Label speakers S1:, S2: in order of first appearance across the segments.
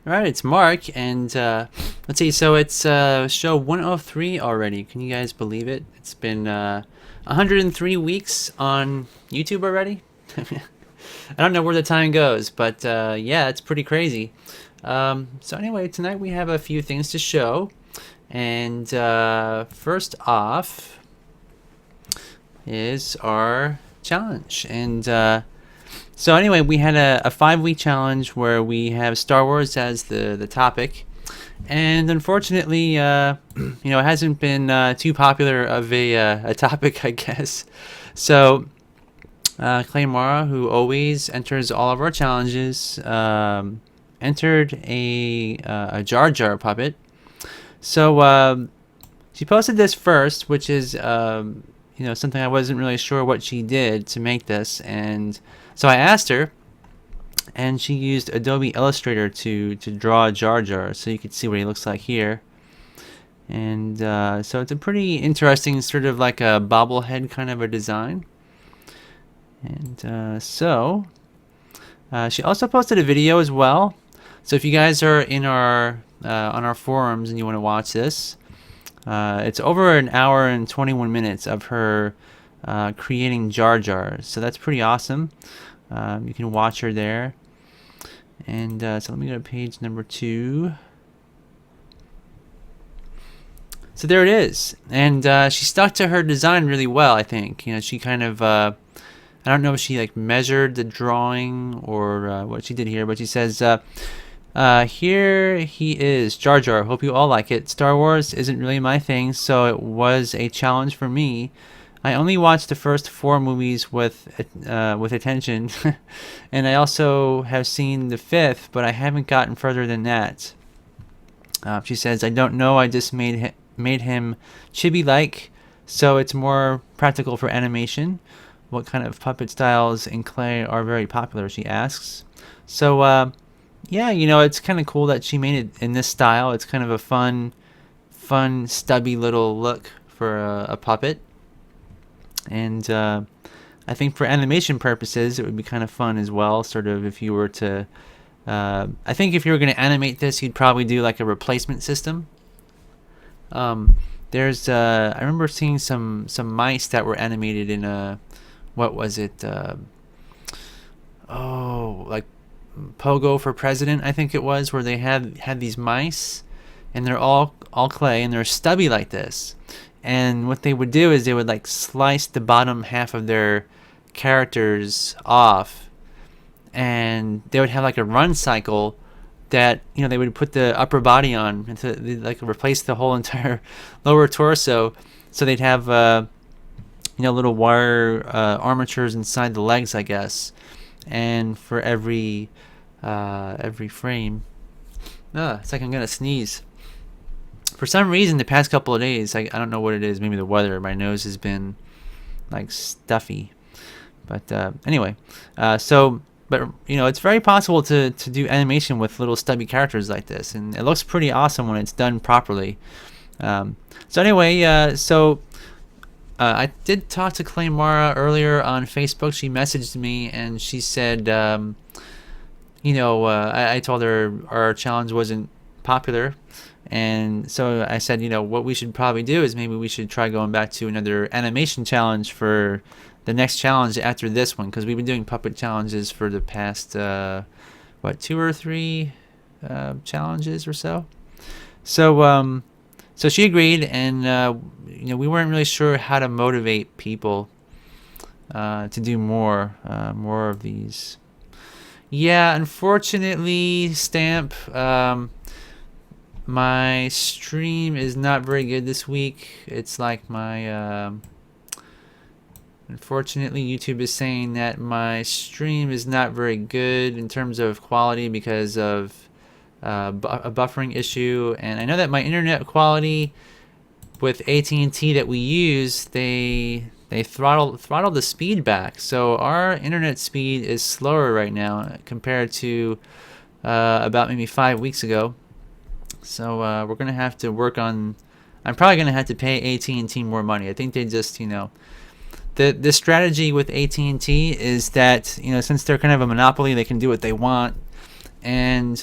S1: All right, it's Mark, and let's see. So it's show 103 already. Can you guys believe it? It's been 103 weeks on YouTube already. I don't know where the time goes, but yeah, it's pretty crazy. So anyway, tonight we have a few things to show, and first off is our challenge, and so anyway, we had a 5-week challenge where we have Star Wars as the topic, and unfortunately, it hasn't been too popular of a topic, I guess. So Clay Mara, who always enters all of our challenges, entered a Jar Jar puppet. So she posted this first, which is something I wasn't really sure what she did to make this, and so I asked her, and she used Adobe Illustrator to draw Jar Jar, so you can see what he looks like here. And so it's a pretty interesting, sort of like a bobblehead kind of a design. And she also posted a video as well. So if you guys are in our on our forums and you want to watch this, it's over an hour and 21 minutes of her creating Jar Jar. So that's pretty awesome. You can watch her there. And so let me go to page number 2. So there it is. And she stuck to her design really well, I think. She kind of, I don't know if she like measured the drawing or what she did here, but she says, here he is, Jar Jar. Hope you all like it. Star Wars isn't really my thing, so it was a challenge for me. I only watched the first 4 movies with attention, and I also have seen the 5th, but I haven't gotten further than that. She says, I don't know, I just made him chibi-like, so it's more practical for animation. What kind of puppet styles in clay are very popular, she asks. So, yeah, it's kind of cool that she made it in this style. It's kind of a fun, stubby little look for a puppet. And I think for animation purposes, it would be kind of fun as well. Sort of if you were to, I think if you were going to animate this, you'd probably do like a replacement system. There's, I remember seeing some mice that were animated in what was it? Like Pogo for President, I think it was, where they had these mice, and they're all clay, and they're stubby like this. And what they would do is they would like slice the bottom half of their characters off, and they would have like a run cycle that they would put the upper body on, and they'd like replace the whole entire lower torso. So they'd have little wire armatures inside the legs, I guess, and for every frame. It's like I'm gonna sneeze. For some reason, the past couple of days, I don't know what it is. Maybe the weather. My nose has been like stuffy. But anyway, but it's very possible to do animation with little stubby characters like this, and it looks pretty awesome when it's done properly. So anyway, I did talk to Clay Mara earlier on Facebook. She messaged me and she said, I told her our challenge wasn't popular. And so I said, what we should probably do is maybe we should try going back to another animation challenge for the next challenge after this one, because we've been doing puppet challenges for the past, 2 or 3 challenges or so. So she agreed, and we weren't really sure how to motivate people to do more of these. Yeah, unfortunately, Stamp. My stream is not very good this week. It's like my unfortunately, YouTube is saying that my stream is not very good in terms of quality because of a buffering issue. And I know that my internet quality with AT&T that we use, they throttle the speed back. So our internet speed is slower right now compared to about maybe 5 weeks ago. So we're going to have to work on... I'm probably going to have to pay AT&T more money. I think they just, the strategy with AT&T is that, since they're kind of a monopoly, they can do what they want. And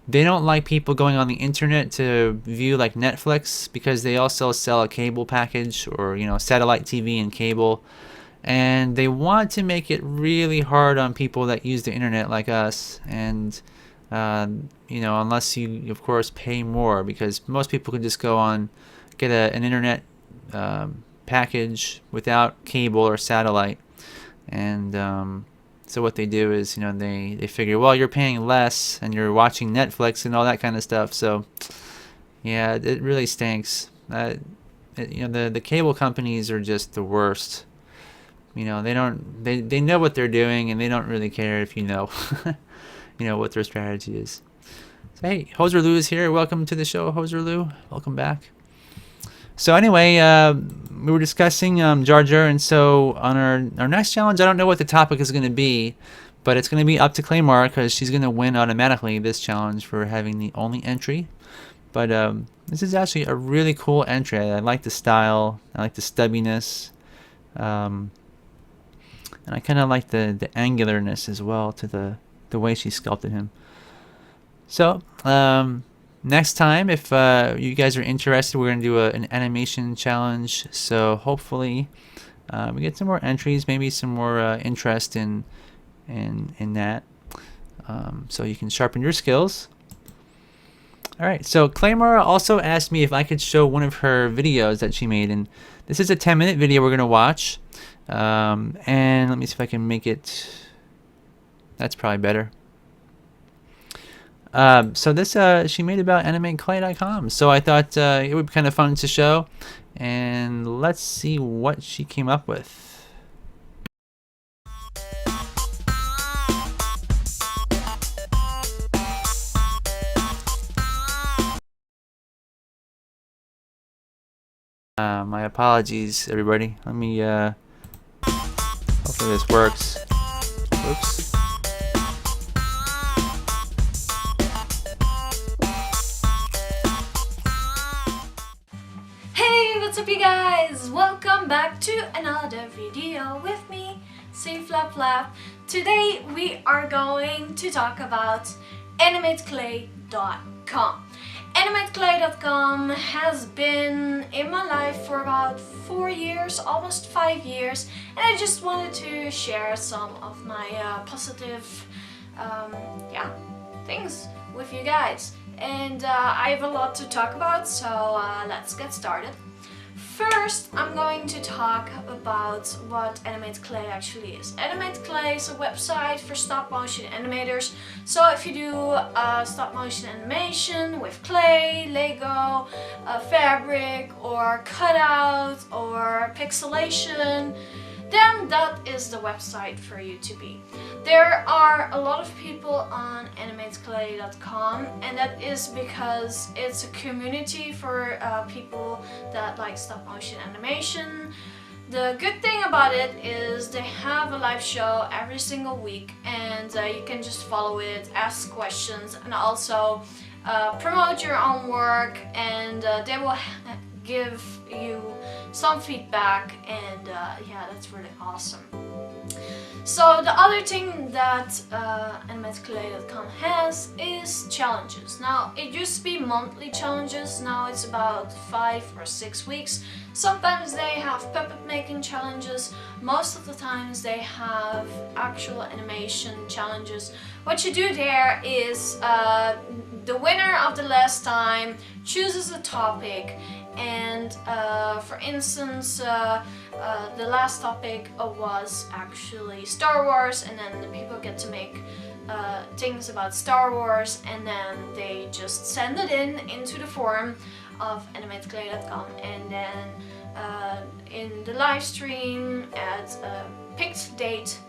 S1: They don't like people going on the internet to view like Netflix, because they also sell a cable package, or satellite TV and cable, and they want to make it really hard on people that use the internet like us. And unless you of course pay more, because most people can just go on, get an internet package without cable or satellite. And so what they do is, they figure, well, you're paying less and you're watching Netflix and all that kind of stuff. So yeah, it really stinks. The cable companies are just the worst. They know what they're doing, and they don't really care if what their strategy is. So hey, Hoser Lou is here. Welcome to the show, Hoser Lou. Welcome back. So anyway, we were discussing Jar Jar, and so on our next challenge, I don't know what the topic is going to be, but it's going to be up to Claymore, because she's going to win automatically this challenge for having the only entry. But this is actually a really cool entry. I like the style. I like the stubbiness. And I kind of like the angularness as well to the way she sculpted him. So next time, if you guys are interested, we're going to do an animation challenge. So hopefully we get some more entries, maybe some more interest in that, so you can sharpen your skills. All right, so Claymore also asked me if I could show one of her videos that she made, and this is a 10-minute video we're going to watch. And let me see if I can make it. That's probably better. So this she made about animateclay.com. So I thought it would be kind of fun to show, and let's see what she came up with. My apologies, everybody. Let me hopefully this works. Oops.
S2: Hey, what's up you guys? Welcome back to another video with me, C Flap Flap. Today we are going to talk about animateclay.com. Animateclay.com has been in my life for about 4 years, almost 5 years, and I just wanted to share some of my positive things with you guys. And I have a lot to talk about, so let's get started. First, I'm going to talk about what AnimateClay actually is. AnimateClay is a website for stop-motion animators. So if you do stop-motion animation with clay, Lego, fabric, or cutout, or pixelation, then that is the website for you to be. There are a lot of people on animateclay.com, and that is because it's a community for people that like stop motion animation. The good thing about it is they have a live show every single week, and you can just follow it, ask questions, and also promote your own work, and they will give you some feedback, and yeah, that's really awesome. So the other thing that animateclay.com has is challenges. Now it used to be monthly challenges, now it's about 5 or 6 weeks. Sometimes they have puppet making challenges, most of the times they have actual animation challenges. What you do there is the winner of the last time chooses a topic, and for instance the last topic was actually Star Wars, and then the people get to make things about Star Wars, and then they just send it into the forum of animateclay.com, and then in the live stream at a picked date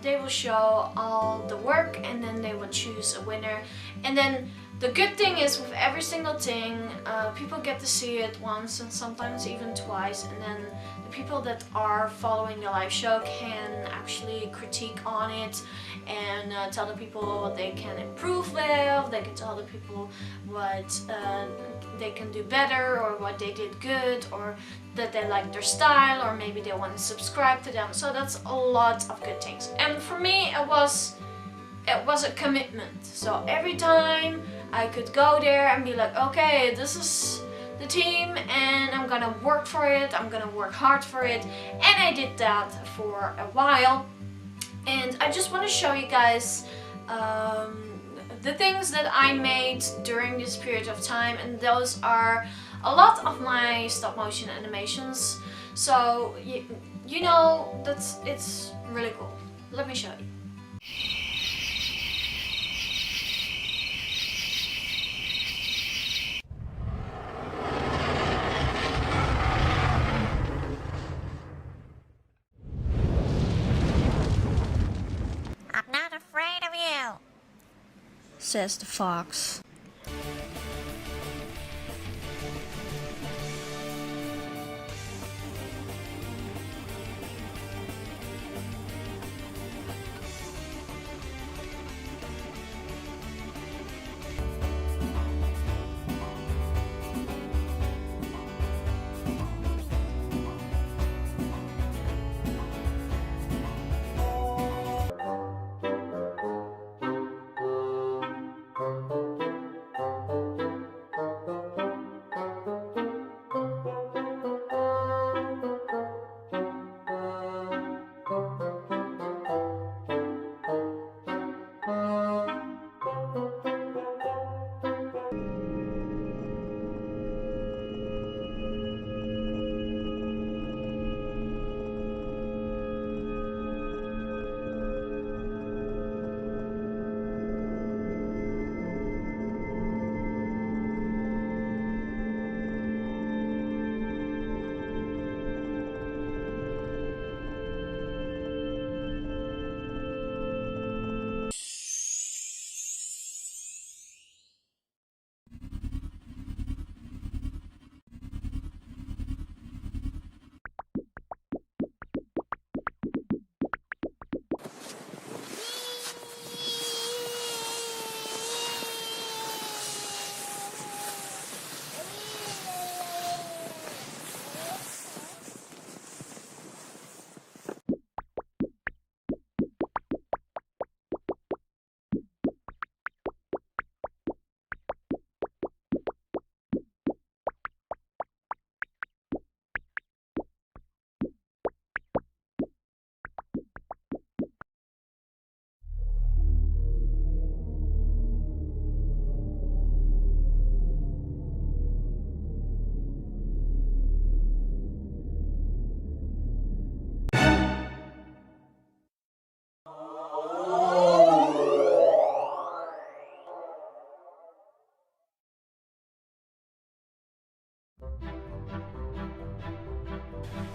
S2: they will show all the work, and then they will choose a winner. And then the good thing is with every single thing, people get to see it once and sometimes even twice, and then the people that are following the live show can actually critique on it and tell the people what they can improve with. They can tell the people what they can do better, or what they did good, or that they like their style, or maybe they want to subscribe to them. So that's a lot of good things. And for me, it was it was a commitment. So every time I could go there and be like, okay, this is the team and I'm gonna work for it, I'm gonna work hard for it. And I did that for a while. And I just want to show you guys the things that I made during this period of time, and those are a lot of my stop motion animations. So you know it's really cool. Let me show you.
S3: I'm not afraid of you,
S2: Says the fox.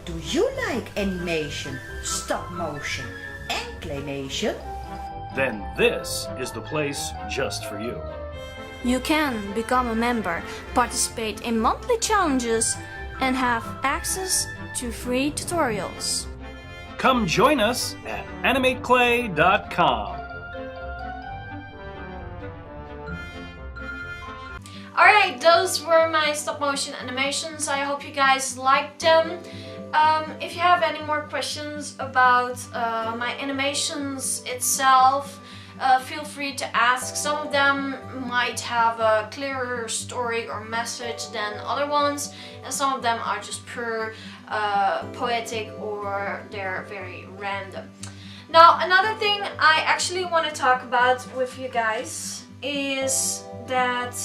S4: Do you like animation, stop motion, and claymation?
S5: Then this is the place just for you.
S2: You can become a member, participate in monthly challenges, and have access to free tutorials.
S5: Come join us at animateclay.com.
S2: Alright, those were my stop motion animations. I hope you guys liked them. If you have any more questions about my animations itself, feel free to ask. Some of them might have a clearer story or message than other ones, and some of them are just pure poetic, or they're very random. Now, another thing I actually want to talk about with you guys is that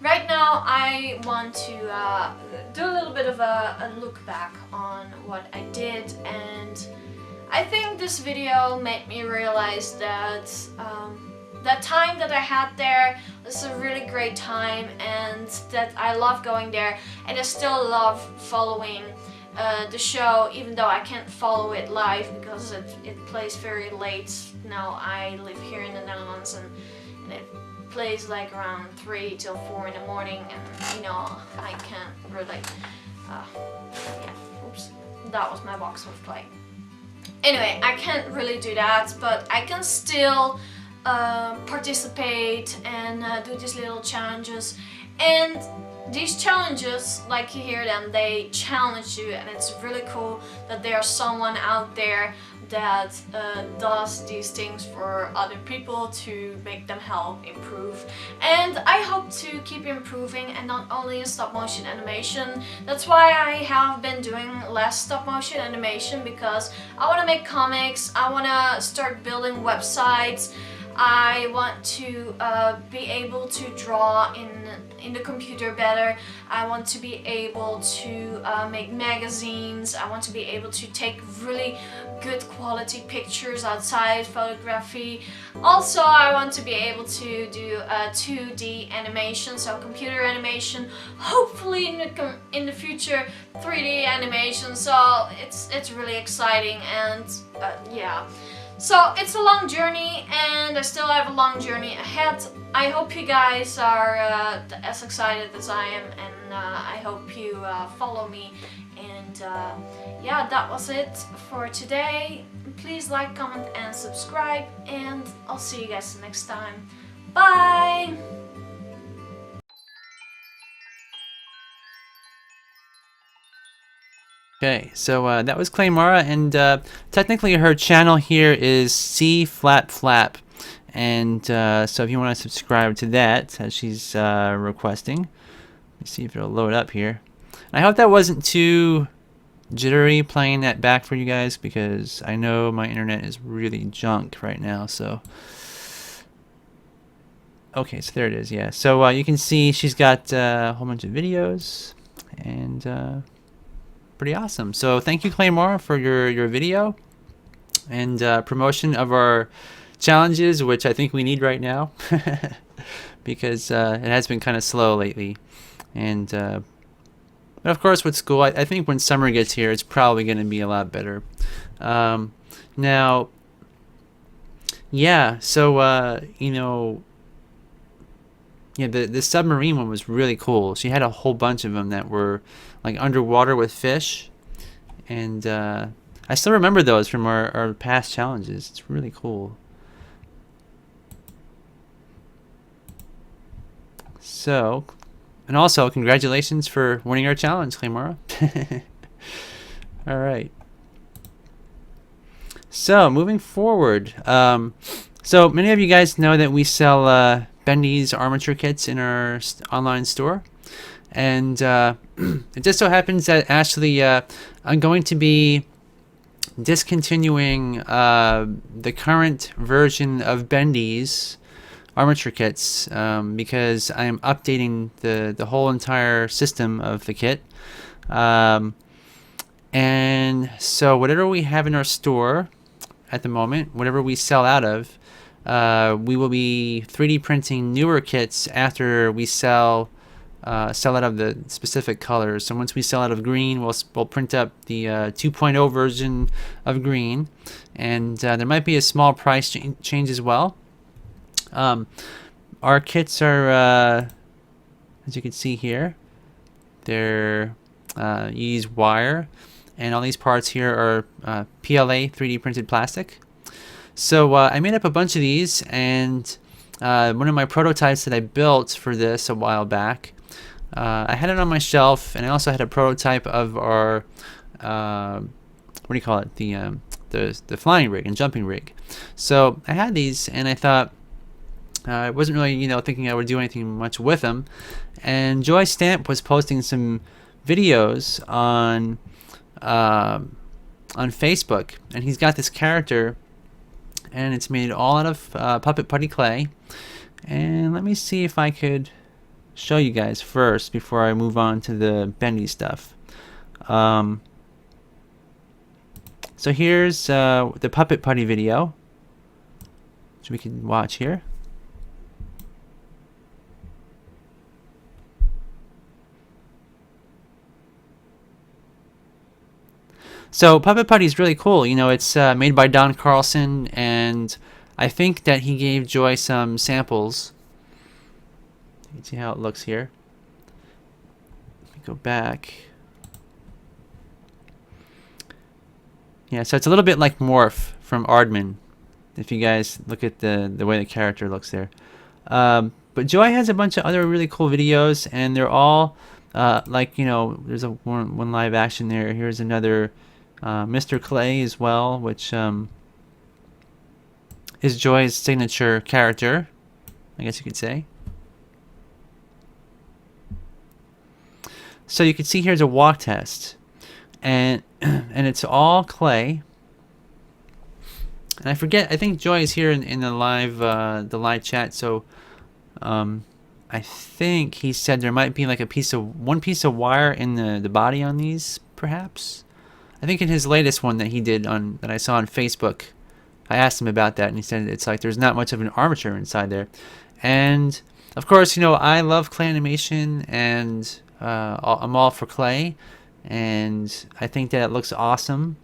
S2: right now I want to do a little bit of a look back on what I did, and I think this video made me realize that that time that I had there was a really great time, and that I love going there, and I still love following the show, even though I can't follow it live because it plays very late. Now I live here in the Netherlands, and it plays like around 3 till 4 in the morning, and you know, I can't really yeah, oops, that was my box with clay. Anyway, I can't really do that, but I can still participate and do these little challenges. And these challenges, like you hear them, they challenge you, and it's really cool that there's someone out there that does these things for other people to make them help improve. And I hope to keep improving, and not only in stop motion animation. That's why I have been doing less stop motion animation, because I want to make comics, I want to start building websites, I want to be able to draw in the computer better. I want to be able to make magazines. I want to be able to take really good quality pictures outside photography. Also, I want to be able to do 2D animation, so computer animation. Hopefully in the future 3D animation. So it's really exciting, and yeah. So it's a long journey, and I still have a long journey ahead. I hope you guys are as excited as I am, and I hope you follow me. And yeah, that was it for today. Please like, comment, and subscribe, and I'll see you guys next time. Bye!
S1: Okay, so that was Claymara, and technically her channel here is C Flap Flap, and so if you want to subscribe to that, as she's requesting, let me see if it'll load up here. I hope that wasn't too jittery playing that back for you guys, because I know my internet is really junk right now. So okay, so there it is. Yeah, so you can see she's got a whole bunch of videos, and pretty awesome. So thank you, Claymara, for your video and promotion of our challenges, which I think we need right now because it has been kind of slow lately. And but of course with school, I think when summer gets here, it's probably going to be a lot better. Now, yeah, so you know, yeah, the submarine one was really cool. She had a whole bunch of them that were like underwater with fish, and I still remember those from our past challenges. It's really cool. So, and also congratulations for winning our challenge, Claymara. All right. So moving forward, so many of you guys know that we sell Bendy's armature kits in our online store. And it just so happens that actually I'm going to be discontinuing the current version of Bendy's armature kits because I'm updating the whole entire system of the kit. And so whatever we have in our store at the moment, whatever we sell out of, we will be 3D printing newer kits after we sell out of the specific colors. So once we sell out of green, we'll print up the 2.0 version of green, and there might be a small price change as well. Our kits are, as you can see here, they're you use wire, and all these parts here are PLA 3D printed plastic. So I made up a bunch of these, and one of my prototypes that I built for this a while back, I had it on my shelf, and I also had a prototype of our what do you call it, the flying rig and jumping rig. So I had these, and I thought I wasn't really thinking I would do anything much with them, and Joy Stamp was posting some videos on Facebook, and he's got this character, and it's made all out of puppet putty clay. And let me see if I could show you guys first before I move on to the Bendy stuff. So here's the puppet putty video, which we can watch here. So puppet putty is really cool. It's made by Don Carlson, and I think that he gave Joy some samples. You can see how it looks here. Let me go back. Yeah, so it's a little bit like Morph from Aardman, if you guys look at the way the character looks there. But Joy has a bunch of other really cool videos, and they're all like, there's one live action there. Here's another Mr. Clay as well, which is Joy's signature character, I guess you could say. So you can see here's a walk test, and it's all clay. And I forget, I think Joy is here in the live chat. So I think he said there might be like one piece of wire in the body on these, perhaps. I think in his latest one that he did that I saw on Facebook, I asked him about that, and he said it's like there's not much of an armature inside there. And of course, I love clay animation, and I'm all for clay, and I think that it looks awesome.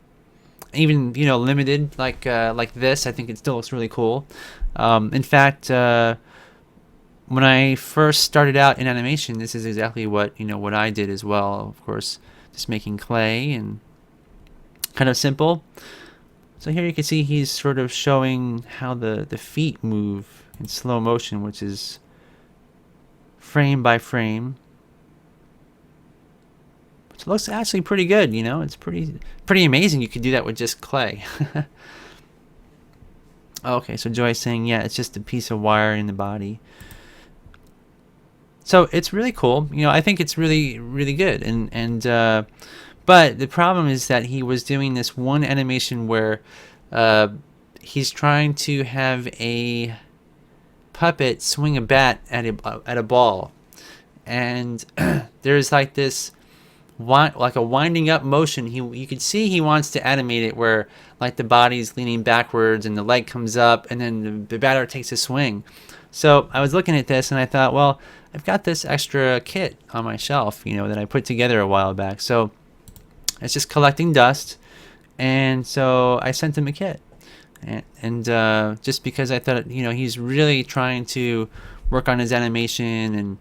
S1: Even limited like this, I think it still looks really cool. In fact, when I first started out in animation, this is exactly what I did as well. Of course, just making clay and kind of simple. So here you can see he's sort of showing how the feet move in slow motion, which is frame by frame. It looks actually pretty good, It's pretty amazing you could do that with just clay. Okay, so Joy's saying, yeah, it's just a piece of wire in the body. So it's really cool. I think it's really, really good. But the problem is that he was doing this one animation where he's trying to have a puppet swing a bat at a ball, and there's like this like a winding up motion. You could see he wants to animate it where like the body's leaning backwards and the leg comes up and then the batter takes a swing. So I was looking at this and I thought, well, I've got this extra kit on my shelf, that I put together a while back. So it's just collecting dust, and so I sent him a kit. And just because I thought, he's really trying to work on his animation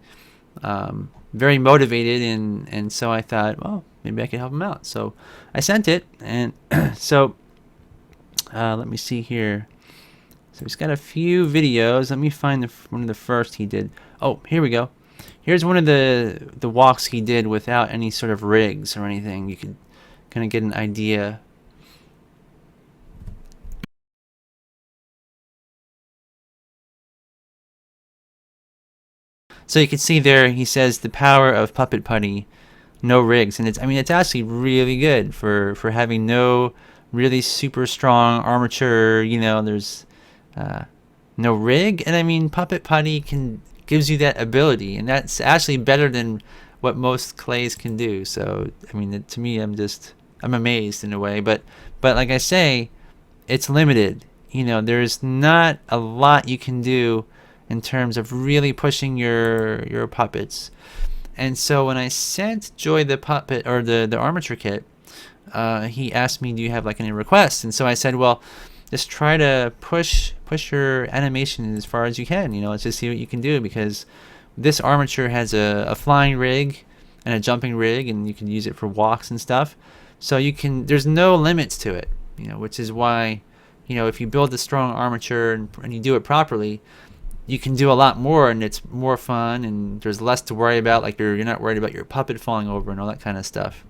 S1: and very motivated, and so I thought, well, maybe I could help him out. So I sent it, and so let me see here. So he's got a few videos. Let me find one of the first he did. Oh, here we go. Here's one of the walks he did without any sort of rigs or anything. You could kind of get an idea. So you can see there he says the power of puppet putty, no rigs, and it's actually really good for having no really super strong armature. There's no rig, and puppet putty gives you that ability, and that's actually better than what most clays can do. So to me, I'm amazed in a way, but like I say, it's limited. There's not a lot you can do in terms of really pushing your puppets. And so when I sent Joy the puppet or the armature kit, he asked me, do you have like any requests? And so I said, well, just try to push your animation as far as you can. Let's just see what you can do, because this armature has a flying rig and a jumping rig, and you can use it for walks and stuff. So there's no limits to it, which is why, if you build a strong armature and you do it properly, you can do a lot more, and it's more fun, and there's less to worry about. Like you're not worried about your puppet falling over and all that kind of stuff.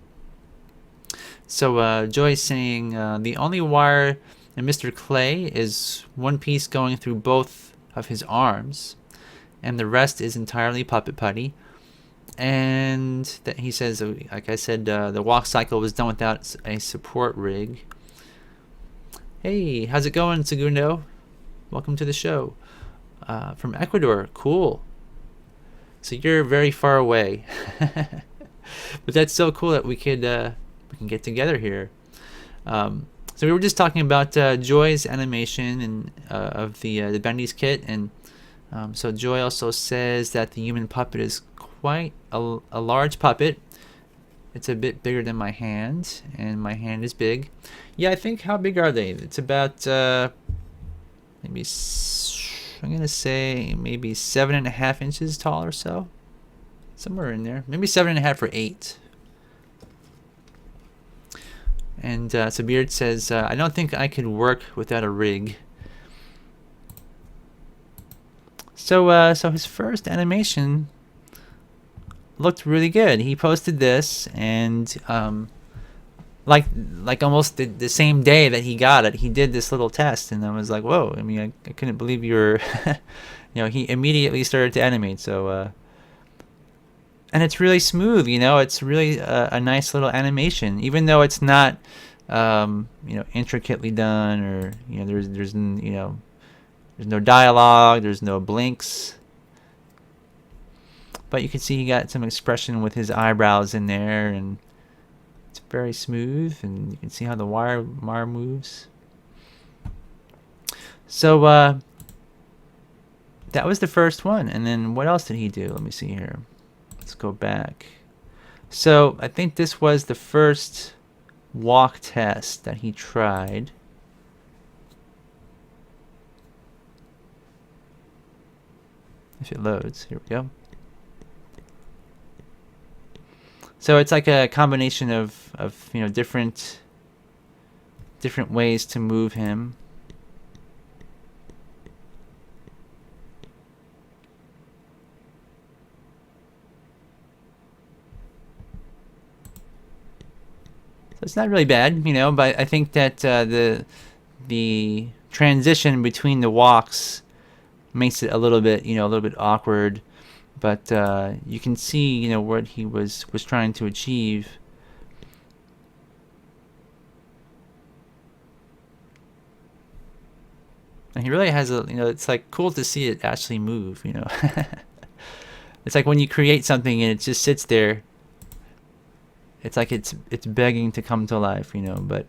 S1: So Joy's saying the only wire in Mr. Clay is one piece going through both of his arms, and the rest is entirely puppet putty. And that he says, like I said, the walk cycle was done without a support rig. Hey, how's it going, Segundo? Welcome to the show. From Ecuador, cool. So you're very far away, but that's so cool that we can get together here. So we were just talking about Joy's animation and of the Bendy's kit, and so Joy also says that the human puppet is quite a large puppet. It's a bit bigger than my hand, and my hand is big. Yeah, I think, how big are they? It's about maybe I'm gonna say maybe 7.5 inches tall or so, somewhere in there. Maybe 7.5 or 8. And so Beard says, I don't think I could work without a rig. So so his first animation looked really good. He posted this, and like almost the same day that he got it, he did this little test, and I was like, whoa! I mean, I couldn't believe you were, he immediately started to animate. So, and it's really smooth. It's really a nice little animation, even though it's not, intricately done, or there's no dialogue, there's no blinks. But you can see he got some expression with his eyebrows in there, and it's very smooth, and you can see how the wire moves. So that was the first one. And then what else did he do? Let me see here. Let's go back. So I think this was the first walk test that he tried. If it loads, here we go. So it's like a combination of different ways to move him. So it's not really bad, but I think that the transition between the walks makes it a little bit awkward. But you can see, what he was trying to achieve. And he really has it's like cool to see it actually move, It's like when you create something and it just sits there. It's like it's begging to come to life, But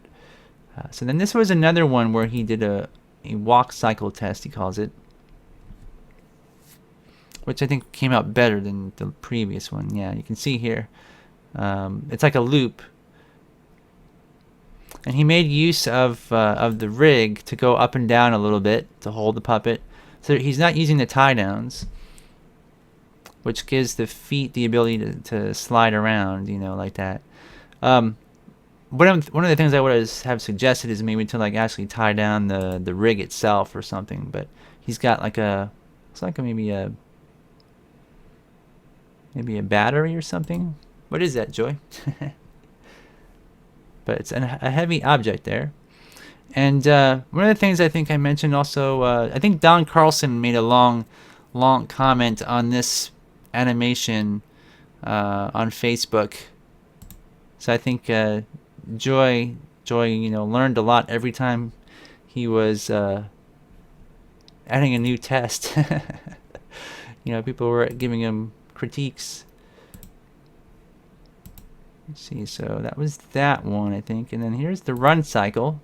S1: so then this was another one where he did a walk cycle test, he calls it, which I think came out better than the previous one. Yeah, you can see here. It's like a loop. And he made use of the rig to go up and down a little bit to hold the puppet. So he's not using the tie downs, which gives the feet the ability to slide around, like that. One of the things I would have suggested is maybe to actually tie down the rig itself or something. But he's got it's like maybe a battery or something. What is that, Joy? But it's a heavy object there. And one of the things I think I mentioned also, I think Don Carlson made a long comment on this animation on Facebook. So I think Joy, learned a lot every time he was adding a new test. People were giving him critiques. Let's see, so that was that one, I think. And then here's the run cycle.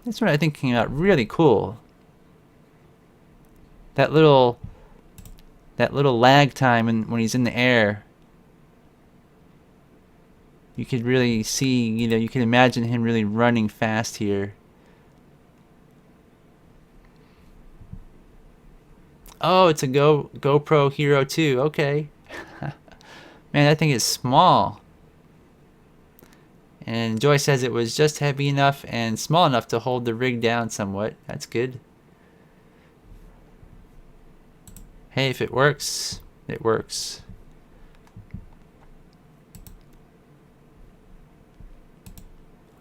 S1: This one I think came out really cool. That little lag time when he's in the air. You could really see, you can imagine him really running fast here. Oh, it's a GoPro Hero 2. Okay. Man, that thing is small. And Joy says it was just heavy enough and small enough to hold the rig down somewhat. That's good. Hey, if it works, it works.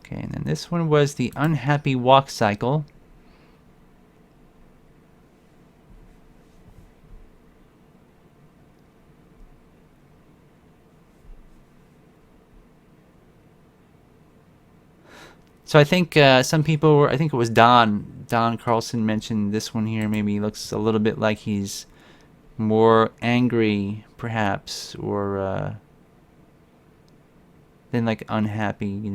S1: Okay, and then this one was the unhappy walk cycle. So I think some people were, I think it was Don Carlson mentioned this one here. Maybe he looks a little bit like he's more angry, perhaps, or than unhappy,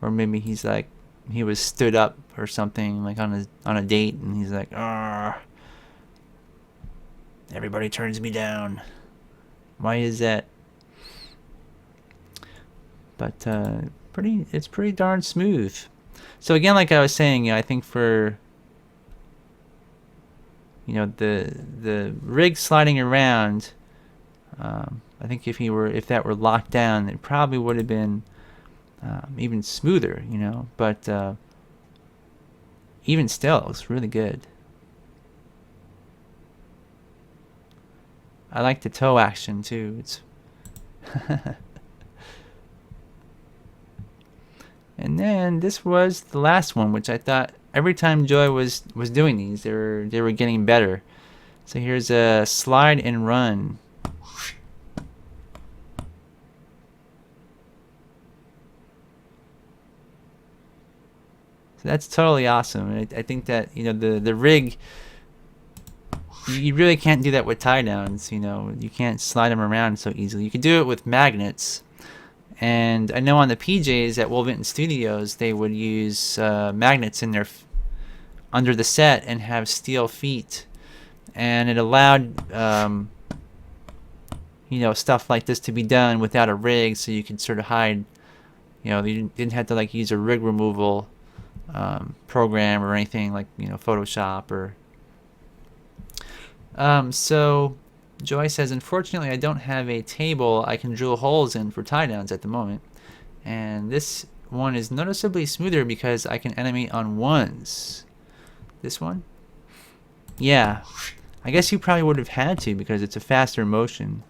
S1: Or maybe he's he was stood up or something, on a date, and he's like, "Arr, everybody turns me down. Why is that?" But it's pretty darn smooth. So again, like I was saying, I think for the rig sliding around, I think if that were locked down, it probably would have been even smoother, But even still, it looks really good. I like the toe action too. It's and then this was the last one, which I thought every time Joy was doing these, they were getting better. So here's a slide and run. So that's totally awesome. I think that, you know, the rig, you really can't do that with tie downs. You know, you can't slide them around so easily. You can do it with magnets. And I know on the PJs at Wolverton Studios, they would use magnets in their under the set and have steel feet, and it allowed you know, stuff like this to be done without a rig, so you could sort of hide. You know, you didn't have to like use a rig removal program or anything like, you know, Photoshop or. So Joy says, unfortunately, I don't have a table I can drill holes in for tie downs at the moment, and this one is noticeably smoother because I can animate on ones. This one? Yeah, I guess you probably would have had to because it's a faster motion.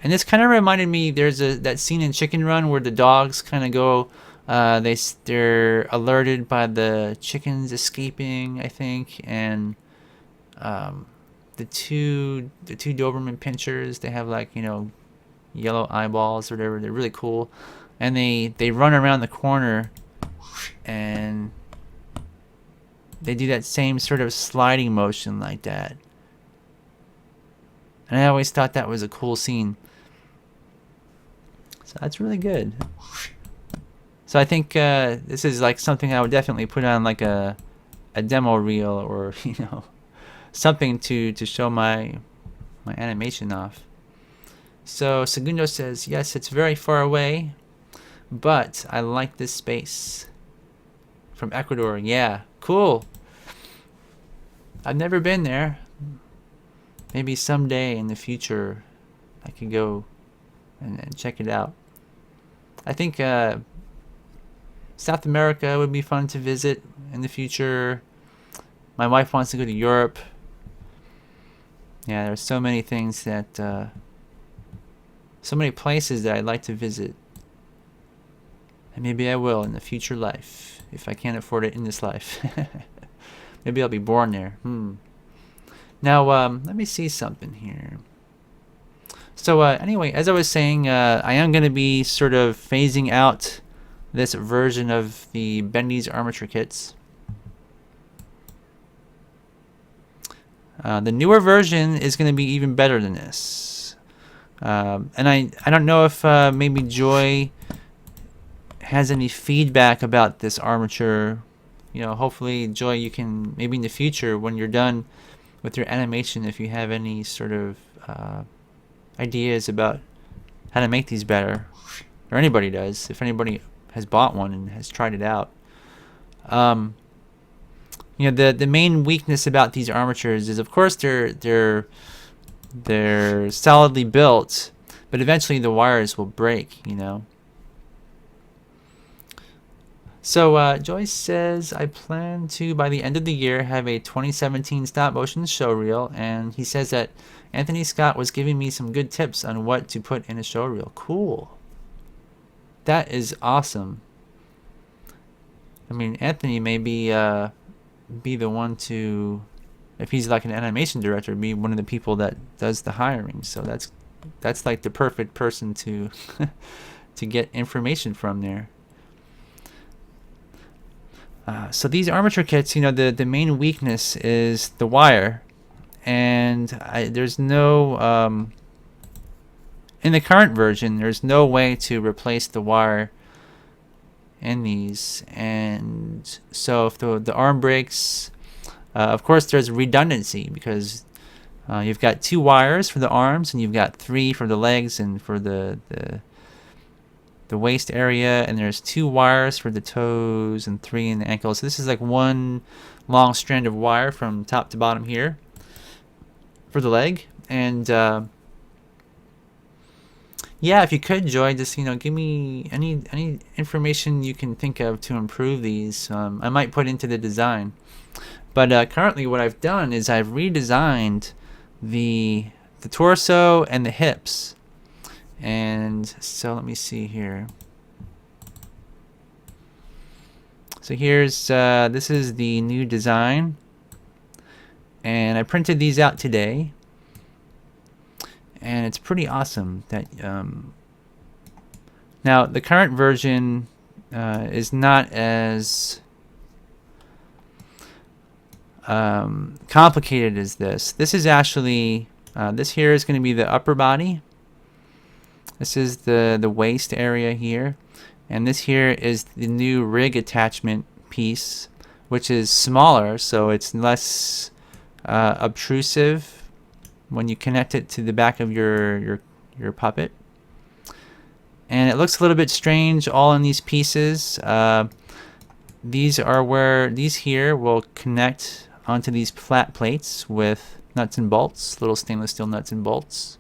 S1: And this kind of reminded me, there's that scene in Chicken Run where the dogs kind of go, they're alerted by the chickens escaping, I think, and the two Doberman pinchers, they have like, you know, yellow eyeballs or whatever. They're really cool, and they run around the corner, and they do that same sort of sliding motion like that. And I always thought that was a cool scene. So that's really good. So I think this is like something I would definitely put on like a demo reel, or, you know, something to show my animation off. So Segundo says, yes, it's very far away, but I like this space. From Ecuador, yeah, cool. I've never been there. Maybe someday in the future I can go and check it out. I think South America would be fun to visit in the future. My wife wants to go to Europe. Yeah, there's so many things that, so many places that I'd like to visit. And maybe I will in the future life, if I can't afford it in this life. Maybe I'll be born there. Now, let me see something here. So anyway, as I was saying, I am going to be sort of phasing out this version of the Bendy's armature kits. The newer version is going to be even better than this. And I don't know if maybe Joy has any feedback about this armature. You know, hopefully, Joy, you can, maybe in the future when you're done with your animation, if you have any sort of ideas about how to make these better, or anybody does, if anybody has bought one and has tried it out. You know, the main weakness about these armatures is, of course, they're solidly built, but eventually the wires will break, you know. So Joyce says, I plan to, by the end of the year, have a 2017 stop motion show reel, and he says that Anthony Scott was giving me some good tips on what to put in a show reel. Cool. That is awesome. I mean, Anthony may be the one to, if he's like an animation director, be one of the people that does the hiring. So that's like the perfect person to to get information from there. So these armature kits, you know, the main weakness is the wire, and there's no in the current version, there's no way to replace the wire in these, and so if the arm breaks, of course there's redundancy, because you've got 2 wires for the arms, and you've got 3 for the legs and for the waist area, and there's 2 wires for the toes and 3 in the ankles. So this is like one long strand of wire from top to bottom here for the leg, and Yeah, if you could, Joy, just give me any information you can think of to improve these. I might put into the design. But currently, what I've done is I've redesigned the torso and the hips. And so let me see here. So here's this is the new design, and I printed these out today. And it's pretty awesome that now the current version is not as complicated as this. This is actually this here is going to be the upper body. This is the waist area here, and this here is the new rig attachment piece, which is smaller, so it's less obtrusive when you connect it to the back of your puppet. And it looks a little bit strange all in these pieces. These here will connect onto these flat plates with nuts and bolts, little stainless steel nuts and bolts.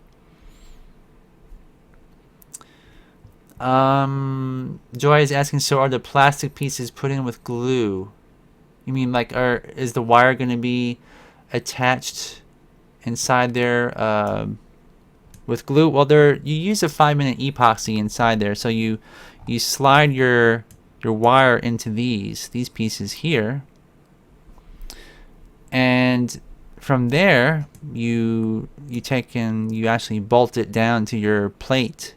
S1: Joy is asking, so are the plastic pieces put in with glue? You mean like is the wire going to be attached inside there with glue? Well, you use a 5-minute epoxy inside there, so you slide your wire into these pieces here, and from there you take and you actually bolt it down to your plate.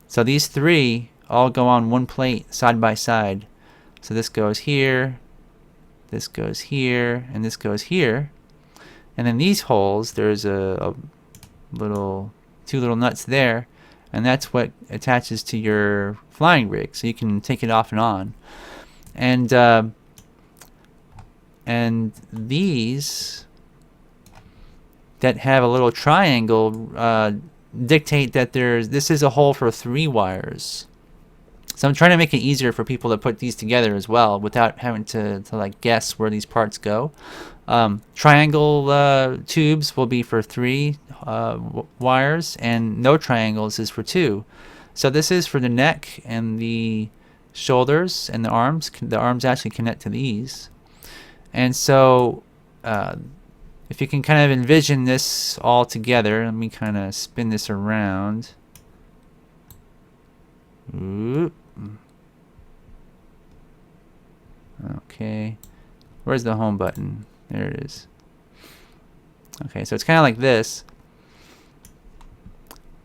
S1: So these three all go on one plate side by side. So this goes here, this goes here, and this goes here. And then these holes, there's two little nuts there, and that's what attaches to your flying rig, so you can take it off and on. And these that have a little triangle dictate that this is a hole for 3 wires. So I'm trying to make it easier for people to put these together as well without having to like guess where these parts go. Triangle tubes will be for 3 wires, and no triangles is for 2. So this is for the neck and the shoulders and the arms. The arms actually connect to these. And so if you can kind of envision this all together, let me kind of spin this around. Oop. Okay, where's the home button? There it is. Okay, so it's kind of like this.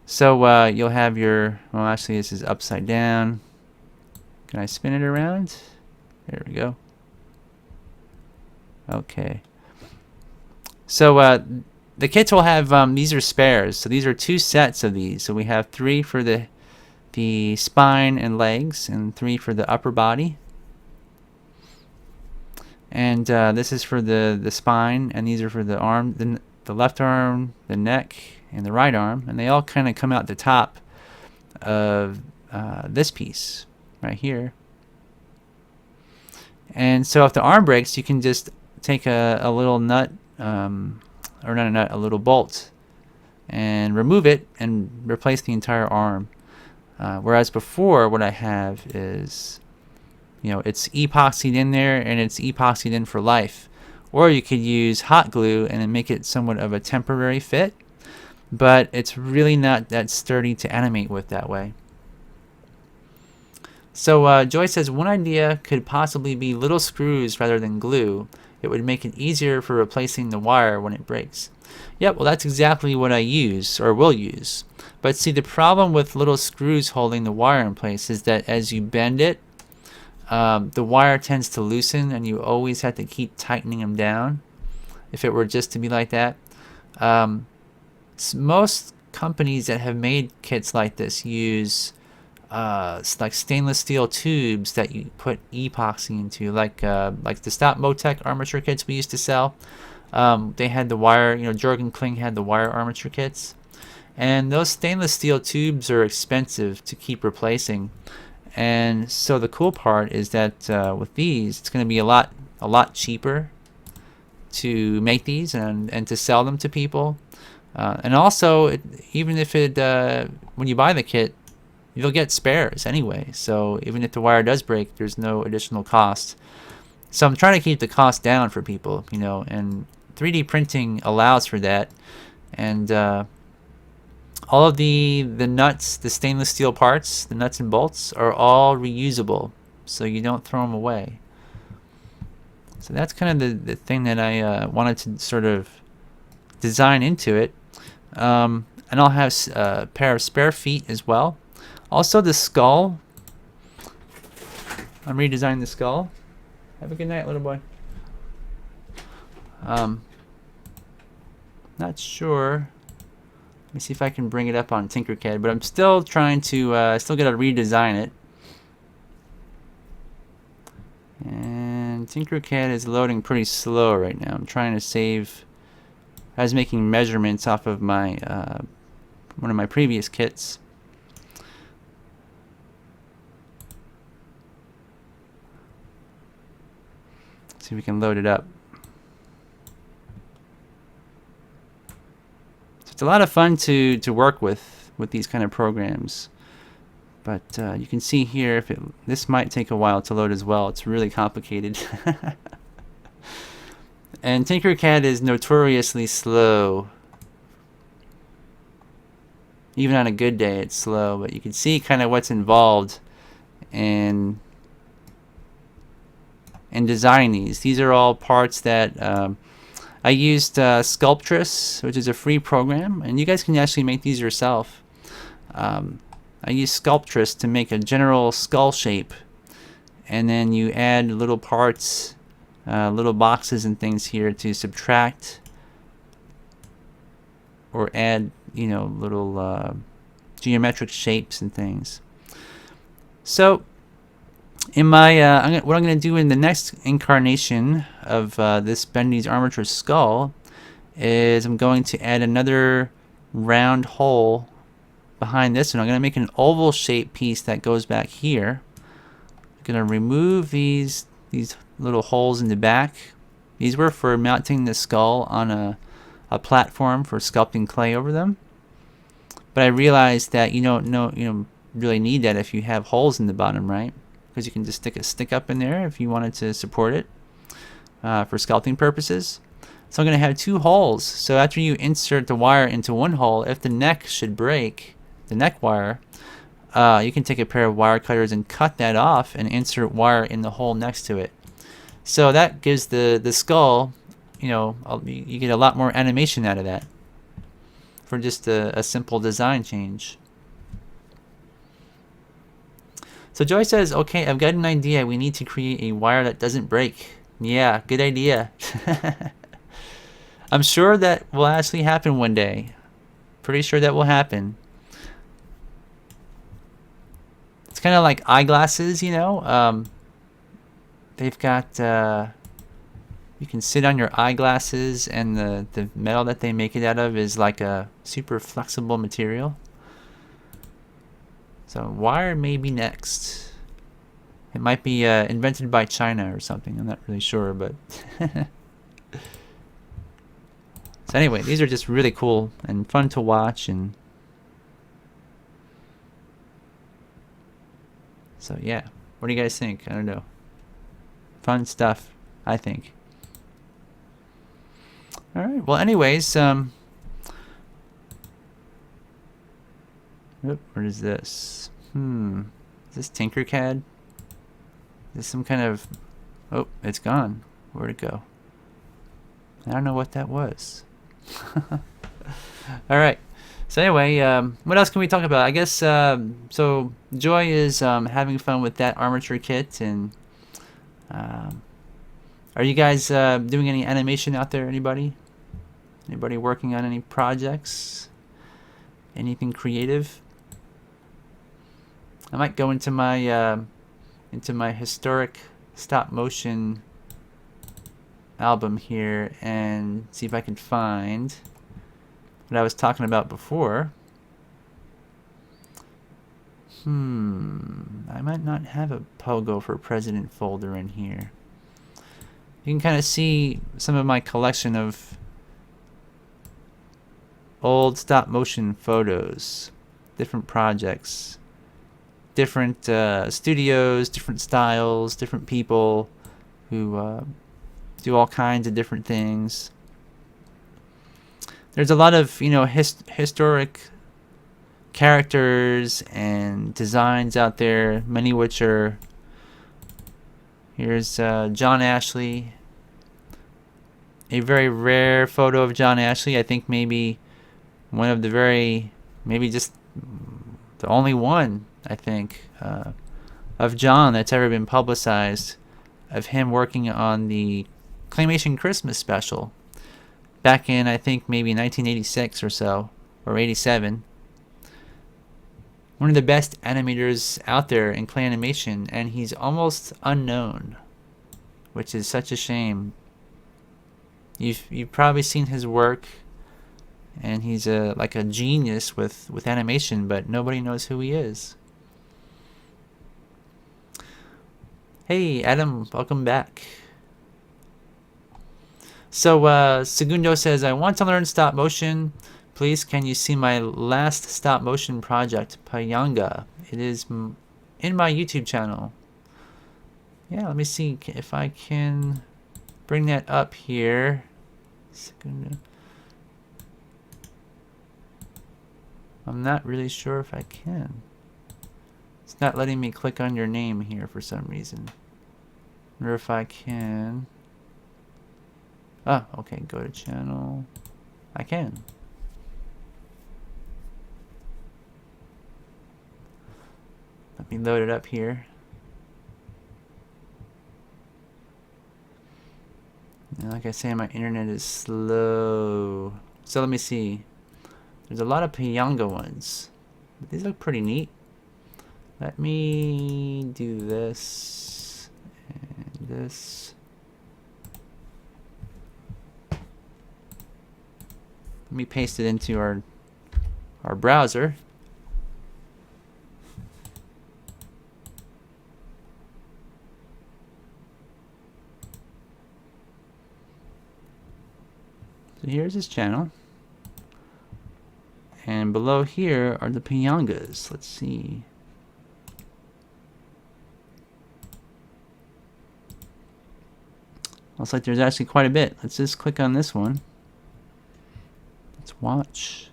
S1: So you'll have well, actually this is upside down. Can I spin it around? There we go. Okay. So the kits will have these are spares. So these are 2 sets of these. So we have 3 for the spine and legs, and 3 for the upper body. And this is for the spine, and these are for the arm, the left arm, the neck, and the right arm, and they all kind of come out the top of this piece right here. And so if the arm breaks, you can just take a little nut, or not a nut, a little bolt, and remove it and replace the entire arm. Whereas before, what I have is, it's epoxied in there, and it's epoxied in for life. Or you could use hot glue and then make it somewhat of a temporary fit, but it's really not that sturdy to animate with that way. So Joy says, one idea could possibly be little screws rather than glue. It would make it easier for replacing the wire when it breaks. Yep, well that's exactly what I use, or will use. But see, the problem with little screws holding the wire in place is that as you bend it, the wire tends to loosen, and you always have to keep tightening them down. If it were just to be like that. Most companies that have made kits like this use like stainless steel tubes that you put epoxy into, like the Stop Motec armature kits we used to sell. They had the wire, Jorgen Kling had the wire armature kits, and those stainless steel tubes are expensive to keep replacing. And so the cool part is that with these, it's going to be a lot cheaper to make these and to sell them to people. And also, even if when you buy the kit, you'll get spares anyway. So even if the wire does break, there's no additional cost. So I'm trying to keep the cost down for people, and 3D printing allows for that. And all of the nuts, the stainless steel parts, the nuts and bolts are all reusable, so you don't throw them away. So that's kind of the thing that I wanted to sort of design into it. And I'll have a pair of spare feet as well. Also the skull. I'm redesigning the skull. Have a good night, little boy. Not sure. Let me see if I can bring it up on Tinkercad, but I'm still trying to, still gotta redesign it. And Tinkercad is loading pretty slow right now. I'm trying to save. I was making measurements off of my one of my previous kits. See if we can load it up. So it's a lot of fun to work with these kind of programs. But you can see here, this might take a while to load as well. It's really complicated. And Tinkercad is notoriously slow. Even on a good day, it's slow. But you can see kind of what's involved in designing these. These are all parts that I used Sculptress, which is a free program. And you guys can actually make these yourself. I use Sculptress to make a general skull shape, and then you add little parts, little boxes and things here to subtract or add, little geometric shapes and things. So in my what I'm going to do in the next incarnation of this Bendy's armature skull is I'm going to add another round hole behind this one. I'm going to make an oval shaped piece that goes back here. I'm going to remove these little holes in the back. These were for mounting the skull on a platform for sculpting clay over them. But I realized that you don't really need that if you have holes in the bottom, right? Because you can just stick a stick up in there if you wanted to support it for sculpting purposes. So I'm going to have two holes. So after you insert the wire into one hole, if the neck should break, the neck wire, you can take a pair of wire cutters and cut that off and insert wire in the hole next to it. So that gives the skull, you get a lot more animation out of that for just a simple design change. So Joy says, okay, I've got an idea. We need to create a wire that doesn't break. Yeah, good idea. I'm sure that will actually happen one day. Pretty sure that will happen. It's kind of like eyeglasses, they've got, you can sit on your eyeglasses, and the metal that they make it out of is like a super flexible material. So wire may be next. It might be invented by China or something. I'm not really sure, but so anyway, these are just really cool and fun to watch. And so yeah, what do you guys think? I don't know. Fun stuff, I think. All right. Well, anyways, where is this? Is this Tinkercad? Is this some kind of... Oh, it's gone. Where'd it go? I don't know what that was. All right. So anyway, what else can we talk about? I guess, so Joy is having fun with that armature kit. And are you guys doing any animation out there, anybody? Anybody working on any projects? Anything creative? I might go into my historic stop motion album here and see if I can find what I was talking about before. I might not have a Pogo for President folder in here. You can kind of see some of my collection of old stop motion photos, different projects, different studios, different styles, different people who do all kinds of different things. There's a lot of, you know, historic characters and designs out there, many which are... Here's John Ashley. A very rare photo of John Ashley. I think maybe one of the maybe just the only one, I think, of John that's ever been publicized, of him working on the Claymation Christmas special back in, I think, maybe 1986 or so, or 87. One of the best animators out there in clay animation, and he's almost unknown, which is such a shame. You've probably seen his work, and he's like a genius with animation, but nobody knows who he is. Hey Adam, welcome back. So Segundo says, I want to learn stop motion. Please, can you see my last stop motion project, Payanga? It is in my YouTube channel. Yeah, let me see if I can bring that up here. Segundo. I'm not really sure if I can. It's not letting me click on your name here for some reason. Wonder if I can. Oh, okay, go to channel. I can. Let me load it up here. And like I say, my internet is slow. So let me see. There's a lot of Payanga ones. But these look pretty neat. Let me do this and this. Let me paste it into our browser. So here's his channel. And below here are the Payangas. Let's see. Looks like there's actually quite a bit. Let's just click on this one. Let's watch.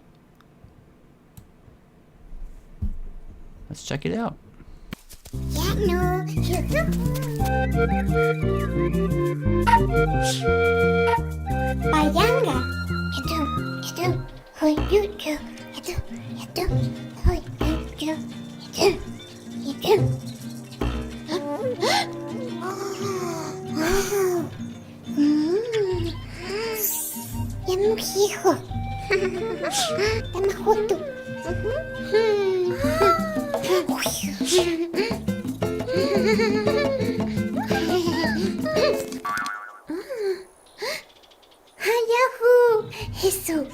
S1: Let's check it out.
S3: Payanga. Я мухихо. Там охоту. Яху! Ису.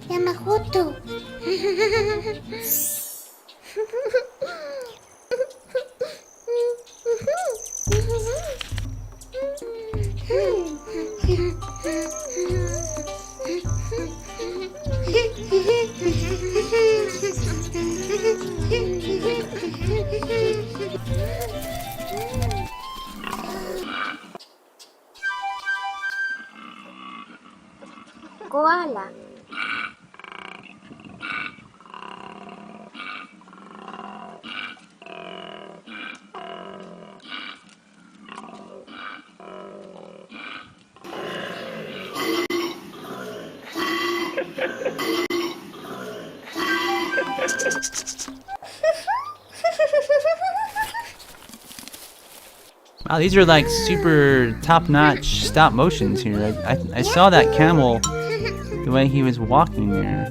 S3: Yamamoto. Koala.
S1: Wow, these are like super top-notch stop motions here. I saw that camel, the way he was walking there.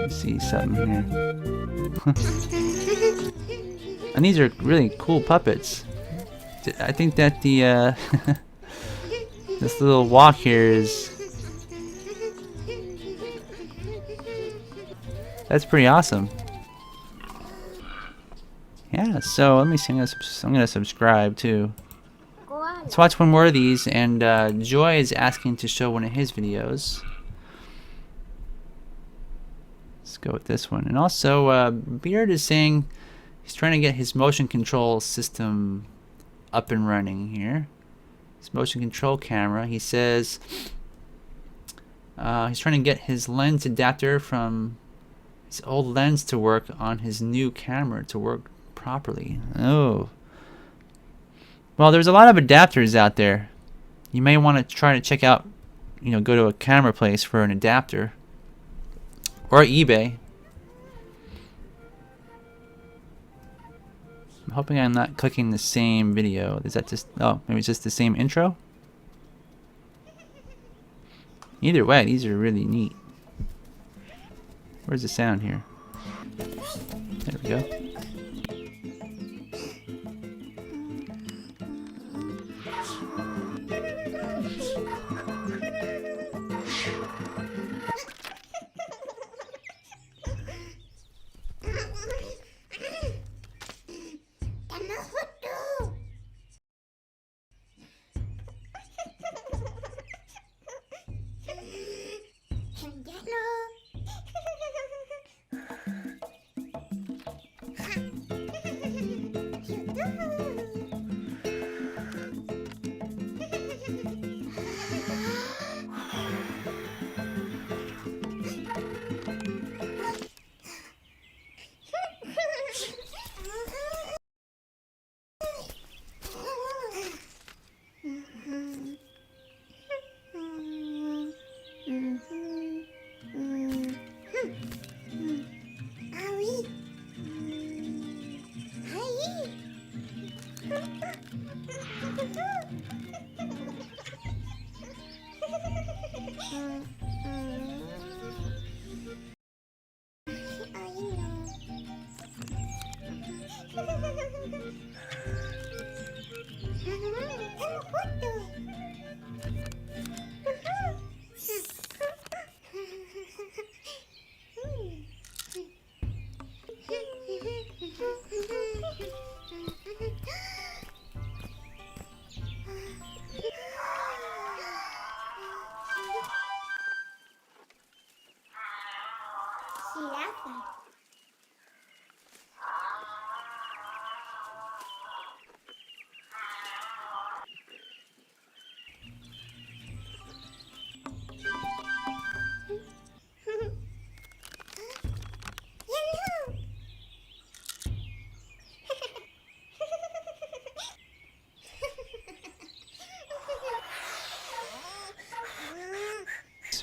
S1: Let's see something here. And these are really cool puppets. I think that the this little walk here is that's pretty awesome. Yeah, so let me see. I'm gonna subscribe too. Let's watch one more of these, and Joy is asking to show one of his videos. Let's go with this one. And also, Beard is saying he's trying to get his motion control system up and running here. His motion control camera. He says he's trying to get his lens adapter from his old lens to work on his new camera to work properly. Oh. Well, there's a lot of adapters out there. You may want to try to check out, go to a camera place for an adapter. Or eBay. I'm hoping I'm not clicking the same video. Is that just, maybe it's just the same intro? Either way, these are really neat. Where's the sound here? There we go.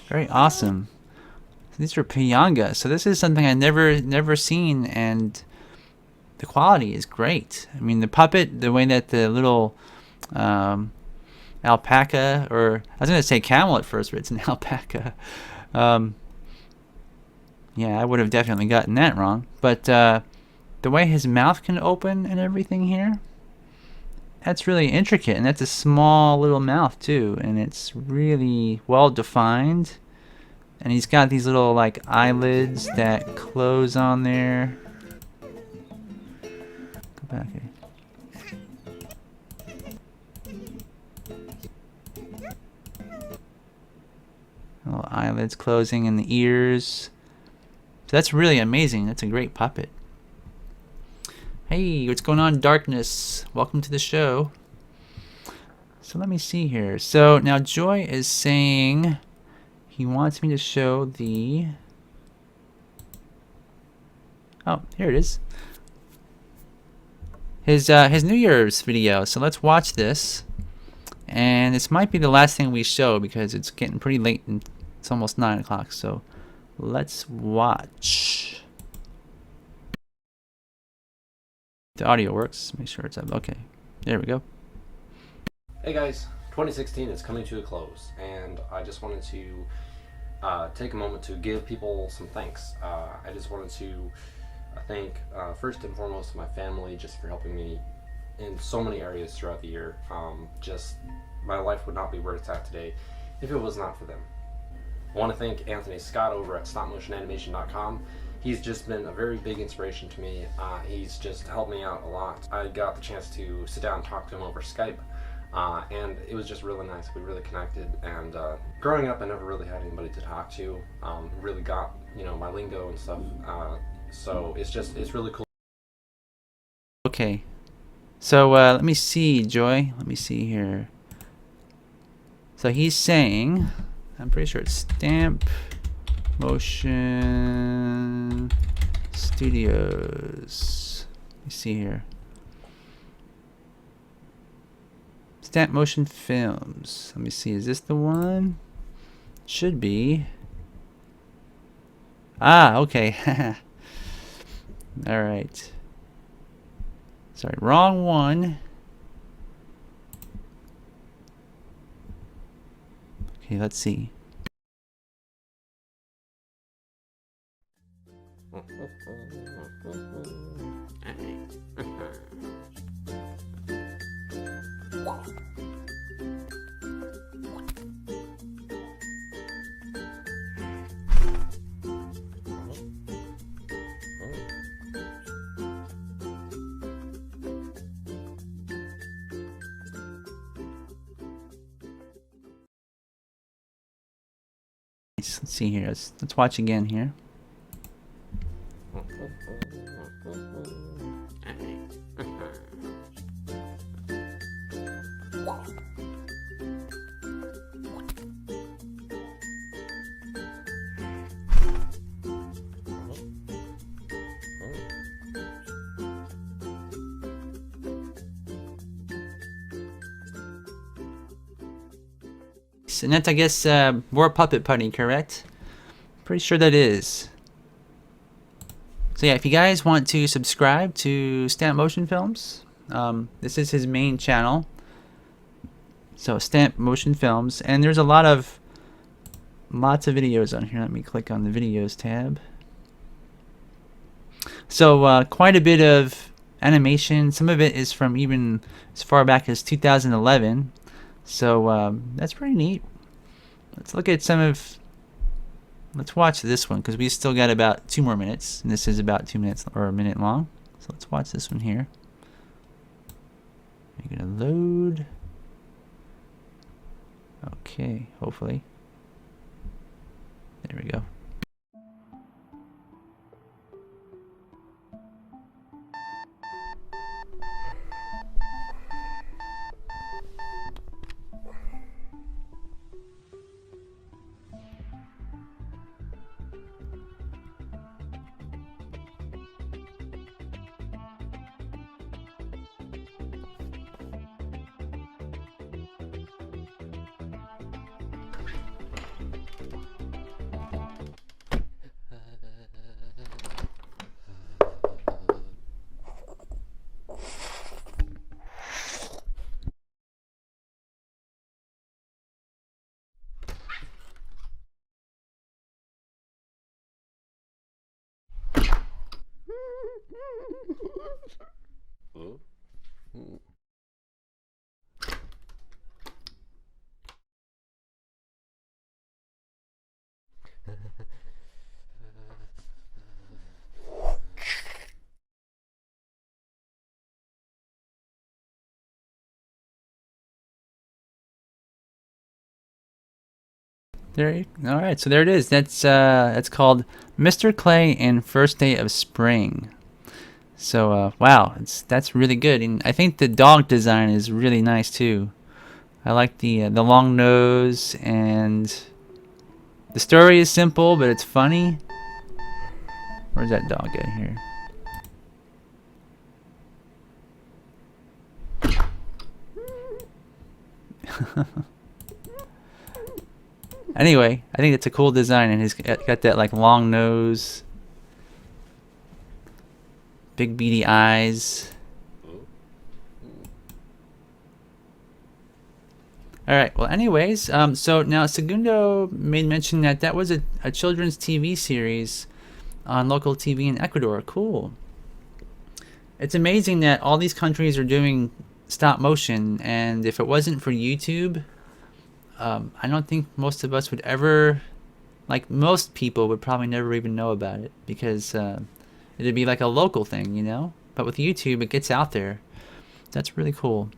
S1: Very awesome. These are Pyonga, so this is something I never seen, and the quality is great. I mean, the puppet, the way that the little alpaca, or I was gonna say camel at first, but it's an alpaca. Yeah, I would have definitely gotten that wrong. But the way his mouth can open and everything here, that's really intricate, and that's a small little mouth too, and it's really well defined. And he's got these little like eyelids that close on there. Go back here. Little eyelids closing in the ears. So that's really amazing. That's a great puppet. Hey, what's going on, Darkness? Welcome to the show. So let me see here. So now Joy is saying he wants me to show the... Oh, here it is. His New Year's video. So let's watch this. And this might be the last thing we show because it's getting pretty late and it's almost 9 o'clock. So let's watch. The audio works. Make sure it's up. Okay, there we go.
S6: Hey guys, 2016 is coming to a close, and I just wanted to take a moment to give people some thanks. I just wanted to I thank first and foremost my family just for helping me in so many areas throughout the year. Just my life would not be where it's at today if it was not for them. I want to thank Anthony Scott over at stopmotionanimation.com. He's just been a very big inspiration to me. He's just helped me out a lot. I got the chance to sit down and talk to him over Skype, and it was just really nice. We really connected, and growing up I never really had anybody to talk to, really got, you know, my lingo and stuff, so it's really cool.
S1: Okay. So let me see, Joy. Let me see here. So he's saying, I'm pretty sure it's Stamp Motion Studios. Let me see here. Stamp Motion Films. Let me see. Is this the one? Should be. Ah, okay. All right. Sorry, wrong one. Okay, let's see. Let's see here. Let's watch again here. And that's, I guess, more puppet putty, correct? Pretty sure that is. So yeah, if you guys want to subscribe to Stamp Motion Films, this is his main channel. So Stamp Motion Films, and there's lots of videos on here. Let me click on the videos tab. So quite a bit of animation. Some of it is from even as far back as 2011. So that's pretty neat. Let's look at let's watch this one, because we still got about 2 more minutes, and this is about 2 minutes or a minute long. So let's watch this one here. You're gonna load. Okay, hopefully. There we go. All right, so there it is. That's called Mr. Clay and First Day of Spring. So wow, that's really good, and I think the dog design is really nice too. I like the long nose, and the story is simple, but it's funny. Where's that dog at here? Anyway, I think it's a cool design, and he's got that like long nose, big beady eyes. All right. Well, anyways, so now Segundo made mention that was a children's TV series on local TV in Ecuador. Cool. It's amazing that all these countries are doing stop motion, and if it wasn't for YouTube, I don't think most of us would ever, like most people would probably never even know about it, because it'd be like a local thing, you know? But with YouTube, it gets out there. That's really cool.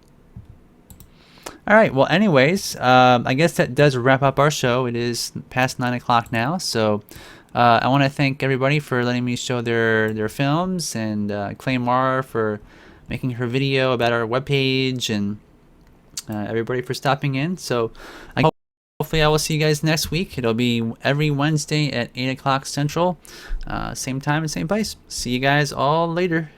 S1: All right, well, anyways, I guess that does wrap up our show. It is past 9 o'clock now, so I want to thank everybody for letting me show their films, and Clay Mara for making her video about our webpage, and everybody for stopping in. So hopefully I will see you guys next week. It'll be every Wednesday at 8 o'clock Central, same time and same place. See you guys all later.